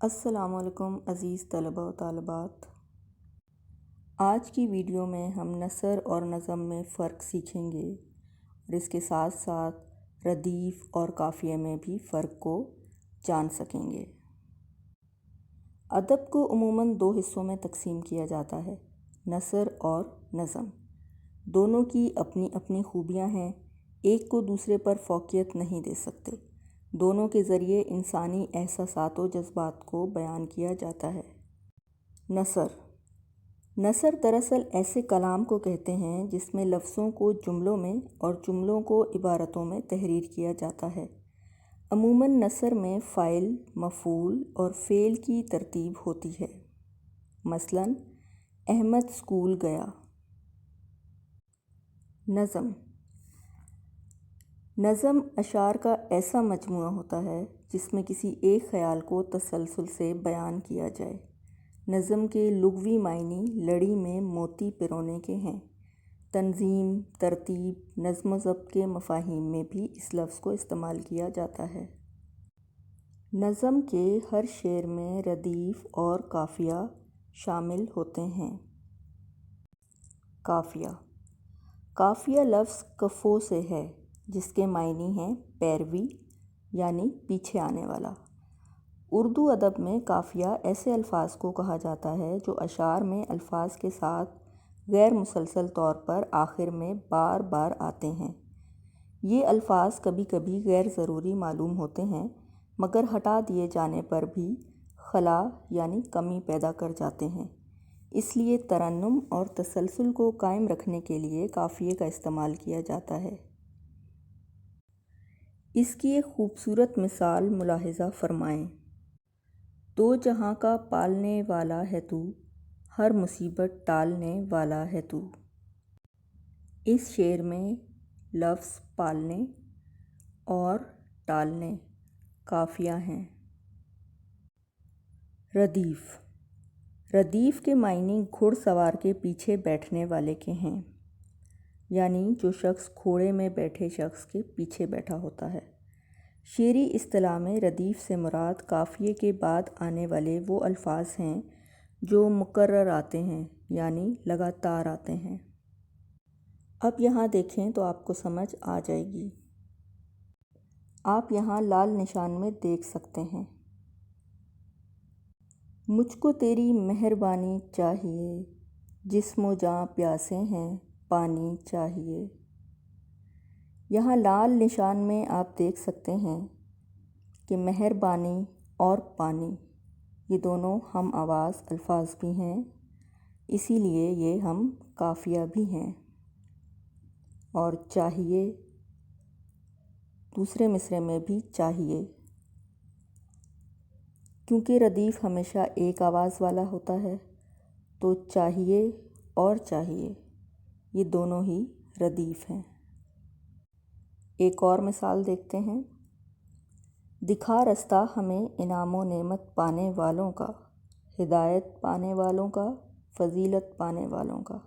السلام علیکم عزیز طلباء و طالبات۔ آج کی ویڈیو میں ہم نثر اور نظم میں فرق سیکھیں گے اور اس کے ساتھ ساتھ ردیف اور قافیے میں بھی فرق کو جان سکیں گے۔ ادب کو عموماً 2 حصوں میں تقسیم کیا جاتا ہے، نثر اور نظم۔ دونوں کی اپنی اپنی خوبیاں ہیں، ایک کو دوسرے پر فوقیت نہیں دے سکتے۔ دونوں کے ذریعے انسانی احساسات و جذبات کو بیان کیا جاتا ہے۔ نثر دراصل ایسے کلام کو کہتے ہیں جس میں لفظوں کو جملوں میں اور جملوں کو عبارتوں میں تحریر کیا جاتا ہے۔ عموماً نثر میں فاعل، مفعول اور فعل کی ترتیب ہوتی ہے۔ مثلاً احمد اسکول گیا۔ نظم اشعار کا ایسا مجموعہ ہوتا ہے جس میں کسی ایک خیال کو تسلسل سے بیان کیا جائے۔ نظم کے لغوی معنی لڑی میں موتی پرونے کے ہیں۔ تنظیم، ترتیب، نظم و ضبط کے مفاہیم میں بھی اس لفظ کو استعمال کیا جاتا ہے۔ نظم کے ہر شعر میں ردیف اور قافیہ شامل ہوتے ہیں۔ قافیہ لفظ قفو سے ہے جس کے معنی ہیں پیروی یعنی پیچھے آنے والا۔ اردو ادب میں قافیہ ایسے الفاظ کو کہا جاتا ہے جو اشعار میں الفاظ کے ساتھ غیر مسلسل طور پر آخر میں بار بار آتے ہیں۔ یہ الفاظ کبھی کبھی غیر ضروری معلوم ہوتے ہیں مگر ہٹا دیے جانے پر بھی خلا یعنی کمی پیدا کر جاتے ہیں، اس لیے ترنم اور تسلسل کو قائم رکھنے کے لیے قافیے کا استعمال کیا جاتا ہے۔ اس کی ایک خوبصورت مثال ملاحظہ فرمائیں۔ دو جہاں کا پالنے والا ہے تو، ہر مصیبت ٹالنے والا ہے تو۔ اس شعر میں لفظ پالنے اور ٹالنے قافیہ ہیں۔ ردیف کے معنی گھڑ سوار کے پیچھے بیٹھنے والے کے ہیں، یعنی جو شخص گھوڑے میں بیٹھے شخص کے پیچھے بیٹھا ہوتا ہے۔ شعری اصطلاح میں ردیف سے مراد قافیے کے بعد آنے والے وہ الفاظ ہیں جو مکرر آتے ہیں یعنی لگاتار آتے ہیں۔ اب یہاں دیکھیں تو آپ کو سمجھ آ جائے گی۔ آپ یہاں لال نشان میں دیکھ سکتے ہیں۔ مجھ کو تیری مہربانی چاہیے، جسم و جاں پیاسے ہیں پانی چاہیے۔ یہاں لال نشان میں آپ دیکھ سکتے ہیں کہ مہربانی اور پانی یہ دونوں ہم آواز الفاظ بھی ہیں، اسی لیے یہ ہم قافیہ بھی ہیں۔ اور چاہیے دوسرے مصرعے میں بھی چاہیے، کیونکہ ردیف ہمیشہ ایک آواز والا ہوتا ہے تو چاہیے اور چاہیے یہ دونوں ہی ردیف ہیں۔ ایک اور مثال دیکھتے ہیں۔ دکھا رستہ ہمیں انعام و نعمت پانے والوں کا، ہدایت پانے والوں کا، فضیلت پانے والوں کا۔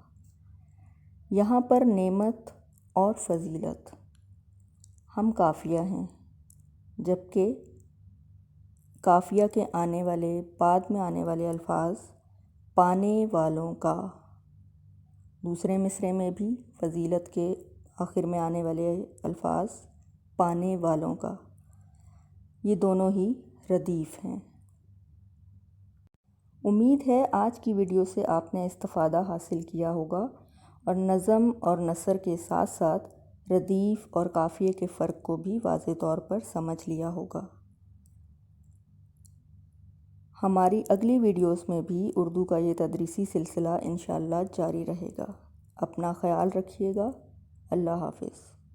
یہاں پر نعمت اور فضیلت ہم قافیہ ہیں، جبکہ قافیہ کے آنے والے بعد میں آنے والے الفاظ پانے والوں کا، دوسرے مصرعے میں بھی فضیلت کے آخر میں آنے والے الفاظ پانے والوں کا، یہ دونوں ہی ردیف ہیں۔ امید ہے آج کی ویڈیو سے آپ نے استفادہ حاصل کیا ہوگا اور نظم اور نثر کے ساتھ ساتھ ردیف اور قافیے کے فرق کو بھی واضح طور پر سمجھ لیا ہوگا۔ ہماری اگلی ویڈیوز میں بھی اردو کا یہ تدریسی سلسلہ انشاءاللہ جاری رہے گا۔ اپنا خیال رکھیے گا۔ اللہ حافظ۔